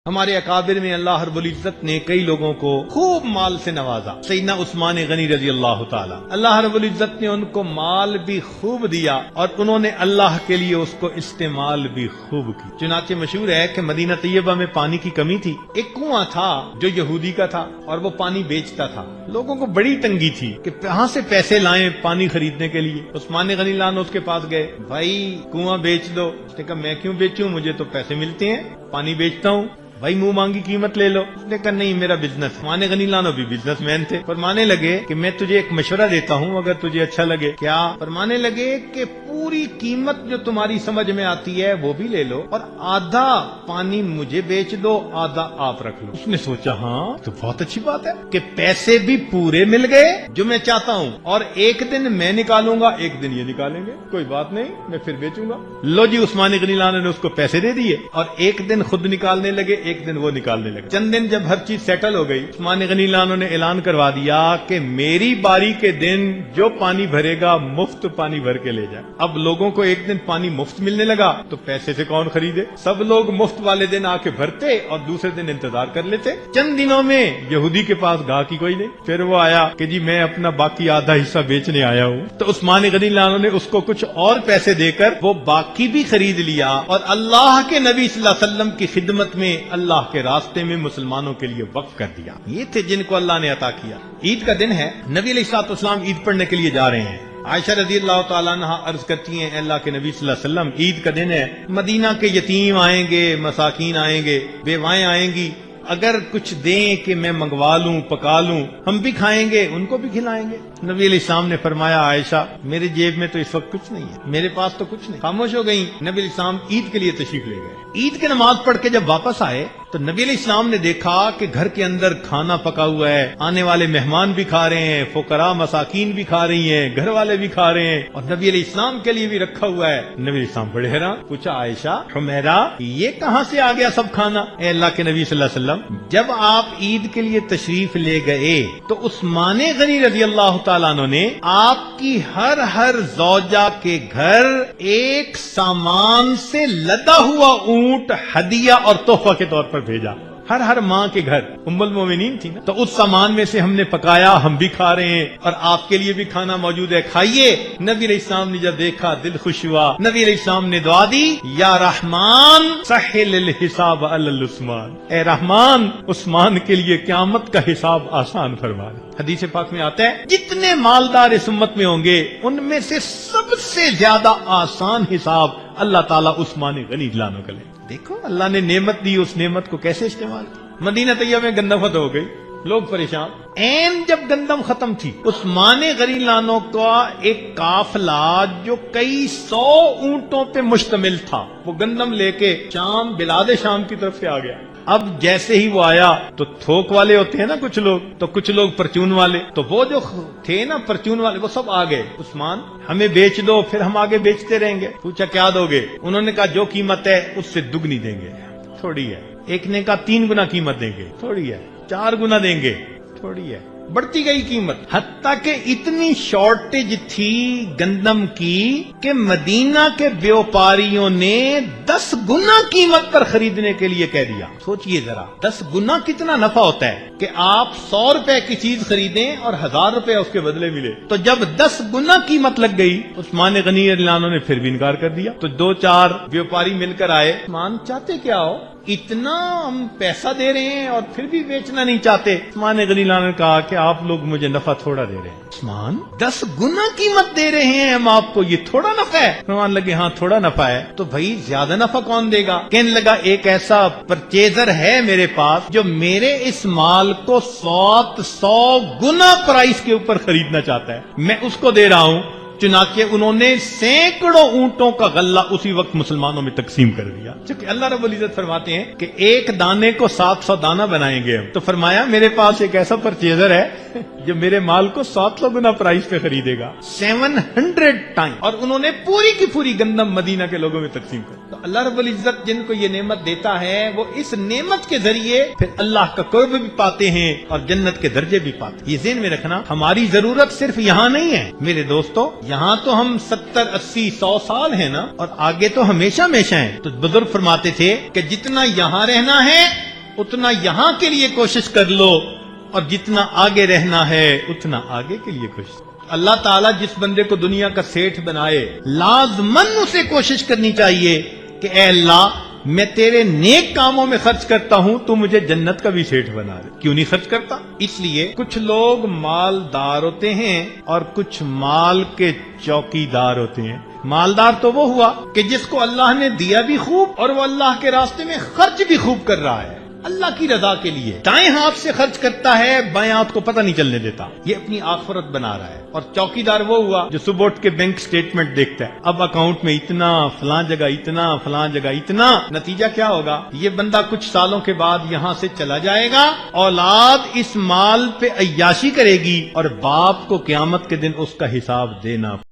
ہمارے اکابر میں اللہ رب العزت نے کئی لوگوں کو خوب مال سے نوازا. سیدنا عثمان غنی رضی اللہ تعالی، اللہ رب العزت نے ان کو مال بھی خوب دیا اور انہوں نے اللہ کے لیے اس کو استعمال بھی خوب کی. چنانچہ مشہور ہے کہ مدینہ طیبہ میں پانی کی کمی تھی. ایک کنواں تھا جو یہودی کا تھا اور وہ پانی بیچتا تھا. لوگوں کو بڑی تنگی تھی کہ کہاں سے پیسے لائیں پانی خریدنے کے لیے. عثمان غنی لان اس کے پاس گئے، بھائی کنواں بیچ دو. اس نے کہا میں کیوں بیچوں، مجھے تو پیسے ملتے ہیں، پانی بیچتا ہوں. بھائی منہ مانگی قیمت لے لو. اس نے کہا نہیں، میرا بزنس. عثمان غنی لانو بھی بزنس مین تھے. فرمانے لگے کہ میں تجھے ایک مشورہ دیتا ہوں اگر تجھے اچھا لگے. کیا؟ فرمانے لگے کہ پوری قیمت جو تمہاری سمجھ میں آتی ہے وہ بھی لے لو اور آدھا پانی مجھے بیچ دو، آدھا آپ رکھ لو. اس نے سوچا ہاں تو بہت اچھی بات ہے کہ پیسے بھی پورے مل گئے جو میں چاہتا ہوں، اور ایک دن میں نکالوں گا، ایک دن یہ نکالیں گے، کوئی بات نہیں، میں پھر بیچوں گا. لو جی، عثمان غنی لانو نے اس کو پیسے دے دیے اور ایک دن خود نکالنے لگے، ایک دن وہ نکالنے لگے. چند دن جب ہر چیز سیٹل ہو گئی، عثمان غنی لانو نے اعلان کروا دیا کہ میری باری کے دن جو پانی بھرے گا مفت پانی بھر کے لے جائے. اب لوگوں کو ایک دن پانی مفت ملنے لگا تو پیسے سے کون خریدے؟ سب لوگ مفت والے دن آ کے بھرتے اور دوسرے دن انتظار کر لیتے. چند دنوں میں یہودی کے پاس گاہکی کوئی نہیں. پھر وہ آیا کہ جی میں اپنا باقی آدھا حصہ بیچنے آیا ہوں. تو عثمان غنی لانو نے اس کو کچھ اور پیسے دے کر وہ باقی بھی خرید لیا اور اللہ کے نبی صلی اللہ علیہ وسلم کی خدمت میں اللہ کے راستے میں مسلمانوں کے لیے وقف کر دیا. یہ تھے جن کو اللہ نے عطا کیا. عید کا دن ہے، نبی علیہ الصلوۃ والسلام عید پڑھنے کے لیے جا رہے ہیں. عائشہ رضی اللہ تعالیٰ عنہ عرض کرتی ہیں، اے اللہ کے نبی صلی اللہ علیہ وسلم عید کا دن ہے، مدینہ کے یتیم آئیں گے، مساکین آئیں گے، بیوائیں آئیں گی، اگر کچھ دیں کہ میں منگوا لوں، پکا لوں، ہم بھی کھائیں گے، ان کو بھی کھلائیں گے. نبی علیہ السلام نے فرمایا عائشہ میرے جیب میں تو اس وقت کچھ نہیں ہے، میرے پاس تو کچھ نہیں. خاموش ہو گئی. نبی علیہ السلام عید کے لیے تشریف لے گئے. عید کی نماز پڑھ کے جب واپس آئے تو نبی علیہ السلام نے دیکھا کہ گھر کے اندر کھانا پکا ہوا ہے، آنے والے مہمان بھی کھا رہے ہیں، فقراء مساکین بھی کھا رہی ہیں، گھر والے بھی کھا رہے ہیں، اور نبی علیہ السلام کے لیے بھی رکھا ہوا ہے. نبی علیہ السلام بڑے حیران، پوچھا عائشہ حمیرہ یہ کہاں سے آ گیا سب کھانا؟ اے اللہ کے نبی صلی اللہ علیہ وسلم جب آپ عید کے لیے تشریف لے گئے تو عثمان غنی رضی اللہ تعالیٰ عنہ نے آپ کی ہر زوجہ کے گھر ایک سامان سے لدا ہوا اونٹ ہدیہ اور تحفہ کے طور پر بھیجا. ہر ماں کے گھر ام المومنین تھی نا، تو اس سامان میں سے ہم نے پکایا، ہم بھی کھا رہے ہیں اور آپ کے لیے بھی کھانا موجود ہے، کھائیے. نبی علیہ السلام نے جب دیکھا دل خوش ہوا. نبی علیہ السلام نے دعا دی، یا رحمان سہل الحساب علی عثمان، اے رحمان عثمان کے لیے قیامت کا حساب آسان فرما دے. حدیث پاک میں آتا ہے جتنے مالدار اس امت میں ہوں گے ان میں سے سب سے زیادہ آسان حساب اللہ تعالیٰ عثمان غنی لانو کا لے. دیکھو اللہ نے نعمت دی، اس نعمت کو کیسے استعمال کیا. مدینہ طیبہ میں گندم ختم ہو گئی، لوگ پریشان. این جب گندم ختم تھی، عثمان غنی لانو کا ایک قافلہ جو کئی 100 اونٹوں پہ مشتمل تھا وہ گندم لے کے شام، بلاد شام کی طرف سے آ گیا. اب جیسے ہی وہ آیا تو تھوک والے ہوتے ہیں نا کچھ لوگ، تو کچھ لوگ پرچون والے، تو وہ جو تھے نا پرچون والے وہ سب آ گئے. عثمان ہمیں بیچ دو، پھر ہم آگے بیچتے رہیں گے. پوچھا کیا دو گے؟ انہوں نے کہا جو قیمت ہے اس سے دگنی دیں گے، تھوڑی ہے. ایک نے کہا 3 گنا قیمت دیں گے، تھوڑی ہے. 4 گنا دیں گے، تھوڑی ہے. بڑھتی گئی قیمت، حتیٰ کہ اتنی شارٹیج تھی گندم کی کہ مدینہ کے بیوپاریوں نے 10 گنا قیمت پر خریدنے کے لیے کہہ دیا. سوچئے ذرا 10 گنا کتنا نفع ہوتا ہے کہ آپ 100 روپے کی چیز خریدیں اور 1000 روپے اس کے بدلے ملے. تو جب 10 گنا قیمت لگ گئی عثمان غنی رضی اللہ عنہ نے پھر بھی انکار کر دیا. تو 2-4 بیوپاری مل کر آئے، عثمان چاہتے کیا ہو، اتنا ہم پیسہ دے رہے ہیں اور پھر بھی بیچنا نہیں چاہتے. عثمان غنی لانو نے کہا کہ آپ لوگ مجھے نفع تھوڑا دے رہے ہیں. عثمان 10 گنا قیمت دے رہے ہیں ہم آپ کو، یہ تھوڑا نفع ہے؟ فرمان لگے ہاں تھوڑا نفع ہے. تو بھائی زیادہ نفع کون دے گا؟ کہنے لگا ایک ایسا پرچیزر ہے میرے پاس جو میرے اس مال کو 100 گنا پرائس کے اوپر خریدنا چاہتا ہے، میں اس کو دے رہا ہوں. چنانچہ انہوں نے سینکڑوں اونٹوں کا غلہ اسی وقت مسلمانوں میں تقسیم کر دیا. چونکہ اللہ رب العزت فرماتے ہیں کہ ایک دانے کو 700 دانہ بنائیں گے ہم. تو فرمایا میرے پاس ایک ایسا پرچیزر ہے جو میرے مال کو 700 گنا پرائس پہ خریدے گا 700 ٹائم. اور انہوں نے پوری کی پوری گندم مدینہ کے لوگوں میں تقسیم کر. تو اللہ رب العزت جن کو یہ نعمت دیتا ہے وہ اس نعمت کے ذریعے پھر اللہ کا قرب بھی پاتے ہیں اور جنت کے درجے بھی پاتے ہیں. یہ ذہن میں رکھنا، ہماری ضرورت صرف یہاں نہیں ہے میرے دوستو. یہاں تو ہم 70 80 100 سال ہیں نا، اور آگے تو ہمیشہ ہیں. تو بزرگ فرماتے تھے کہ جتنا یہاں رہنا ہے اتنا یہاں کے لیے کوشش کر لو، اور جتنا آگے رہنا ہے اتنا آگے کے لیے کوشش۔ اللہ تعالیٰ جس بندے کو دنیا کا سیٹھ بنائے، لازماً اسے کوشش کرنی چاہیے کہ اے اللہ میں تیرے نیک کاموں میں خرچ کرتا ہوں، تو مجھے جنت کا بھی سیٹھ بنا دے۔ کیوں نہیں خرچ کرتا؟ اس لیے کچھ لوگ مالدار ہوتے ہیں اور کچھ مال کے چوکیدار ہوتے ہیں۔ مالدار تو وہ ہوا کہ جس کو اللہ نے دیا بھی خوب اور وہ اللہ کے راستے میں خرچ بھی خوب کر رہا ہے، اللہ کی رضا کے لیے دائیں ہاتھ سے خرچ کرتا ہے، بائیں ہاتھ کو پتہ نہیں چلنے دیتا، یہ اپنی آخرت بنا رہا ہے۔ اور چوکیدار وہ ہوا جو صبح اٹھ کے بینک سٹیٹمنٹ دیکھتا ہے، اب اکاؤنٹ میں اتنا، فلاں جگہ اتنا، فلاں جگہ اتنا۔ نتیجہ کیا ہوگا؟ یہ بندہ کچھ سالوں کے بعد یہاں سے چلا جائے گا، اولاد اس مال پہ عیاشی کرے گی اور باپ کو قیامت کے دن اس کا حساب دینا